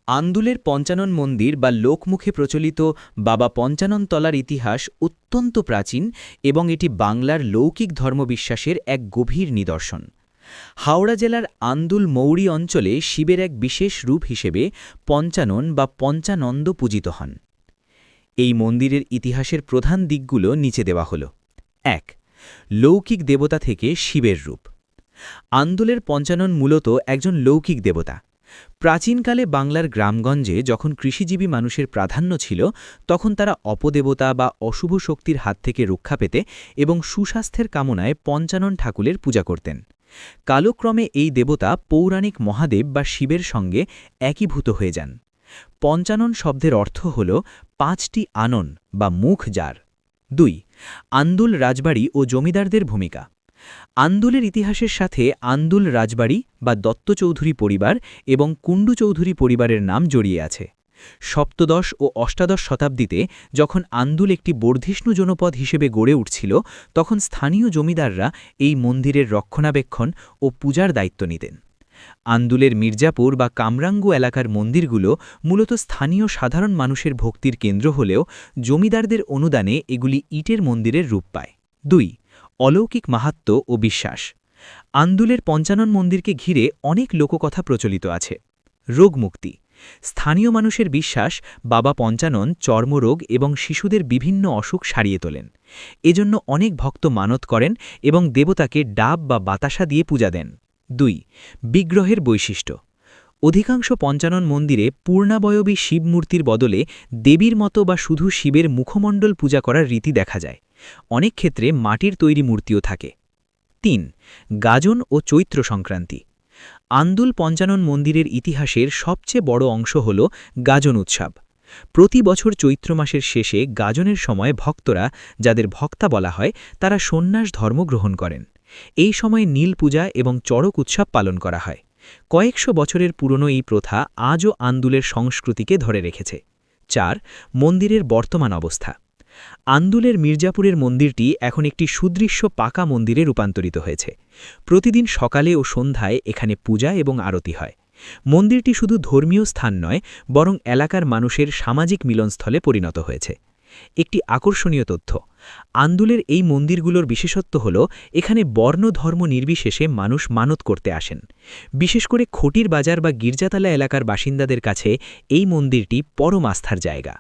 আন্দুলের পঞ্চানন মন্দির বা লোকমুখে প্রচলিত বাবা পঞ্চানন তলার ইতিহাস অত্যন্ত প্রাচীন এবং এটি বাংলার লৌকিক ধর্মবিশ্বাসের এক গভীর নিদর্শন। হাওড়া জেলার আন্দুল মৌরি অঞ্চলে শিবের এক বিশেষ রূপ হিসেবে পঞ্চানন বা পঞ্চানন্দ পূজিত হন। এই মন্দিরের ইতিহাসের প্রধান দিকগুলো নিচে দেওয়া হল। ১. লৌকিক দেবতা থেকে শিবের রূপ। আন্দুলের পঞ্চানন মূলত একজন লৌকিক দেবতা। প্রাচীনকালে বাংলার গ্রামগঞ্জে যখন কৃষিজীবী মানুষের প্রাধান্য ছিল, তখন তারা অপদেবতা বা অশুভ শক্তির হাত থেকে রক্ষা পেতে এবং সুস্বাস্থ্যের কামনায় পঞ্চানন ঠাকুরের পূজা করতেন। কালক্রমে এই দেবতা পৌরাণিক মহাদেব বা শিবের সঙ্গে একীভূত হয়ে যান। পঞ্চানন শব্দের অর্থ হল ৫টি আনন বা মুখ যার। ২. আন্দুল রাজবাড়ি ও জমিদারদের ভূমিকা। আন্দুলের ইতিহাসের সাথে আন্দুল রাজবাড়ি বা দত্ত চৌধুরী পরিবার এবং কুণ্ডু চৌধুরী পরিবারের নাম জড়িয়ে আছে। সপ্তদশ ও অষ্টাদশ শতাব্দীতে যখন আন্দুল একটি বর্ধিষ্ণু জনপদ হিসেবে গড়ে উঠছিল, তখন স্থানীয় জমিদাররা এই মন্দিরের রক্ষণাবেক্ষণ ও পূজার দায়িত্ব নিতেন। আন্দুলের মির্জাপুর বা কামরাঙ্গু এলাকার মন্দিরগুলো মূলত স্থানীয় সাধারণ মানুষের ভক্তির কেন্দ্র হলেও জমিদারদের অনুদানে এগুলি ইটের মন্দিরের রূপ পায়। ২. অলৌকিক মাহাত্ম্য ও বিশ্বাস। আন্দুলের পঞ্চানন মন্দিরকে ঘিরে অনেক লোককথা প্রচলিত আছে। রোগমুক্তি। স্থানীয় মানুষের বিশ্বাস বাবা পঞ্চানন চর্মরোগ এবং শিশুদের বিভিন্ন অসুখ সারিয়ে তোলেন। এজন্য অনেক ভক্ত মানত করেন এবং দেবতাকে ডাব বা বাতাসা দিয়ে পূজা দেন। ২. বিগ্রহের বৈশিষ্ট্য। অধিকাংশ পঞ্চানন মন্দিরে পূর্ণাবয়বী শিবমূর্তির বদলে দেবীর মতো বা শুধু শিবের মুখমণ্ডল পূজা করার রীতি দেখা যায়। অনেক ক্ষেত্রে মাটির তৈরি মূর্তিও থাকে। ৩. গাজন ও চৈত্র সংক্রান্তি। আন্দুল পঞ্চানন মন্দিরের ইতিহাসের সবচেয়ে বড় অংশ হল গাজন উৎসব। প্রতি বছর চৈত্র মাসের শেষে গাজনের সময় ভক্তরা, যাদের ভক্তা বলা হয়, তারা সন্ন্যাস ধর্ম গ্রহণ করেন। এই সময় নীল পূজা এবং চড়ক উৎসব পালন করা হয়। কয়েকশো বছরের পুরনো এই প্রথা আজও আন্দুলের সংস্কৃতিকে ধরে রেখেছে। ৪. মন্দিরের বর্তমান অবস্থা। আন্দুলের মির্জাপুরের মন্দিরটি এখন একটি সুদৃশ্য পাকা মন্দিরে রূপান্তরিত হয়েছে। প্রতিদিন সকালে ও সন্ধ্যায় এখানে পূজা এবং আরতি হয়। মন্দিরটি শুধু ধর্মীয় স্থান নয়, বরং এলাকার মানুষের সামাজিক মিলনস্থলে পরিণত হয়েছে। একটি আকর্ষণীয় তথ্য, আন্দুলের এই মন্দিরগুলোর বিশেষত্ব হল এখানে বর্ণ ধর্ম নির্বিশেষে মানুষ মানত করতে আসেন। বিশেষ করে খটির বাজার বা গির্জাতলা এলাকার বাসিন্দাদের কাছে এই মন্দিরটি পরম আস্থার জায়গা।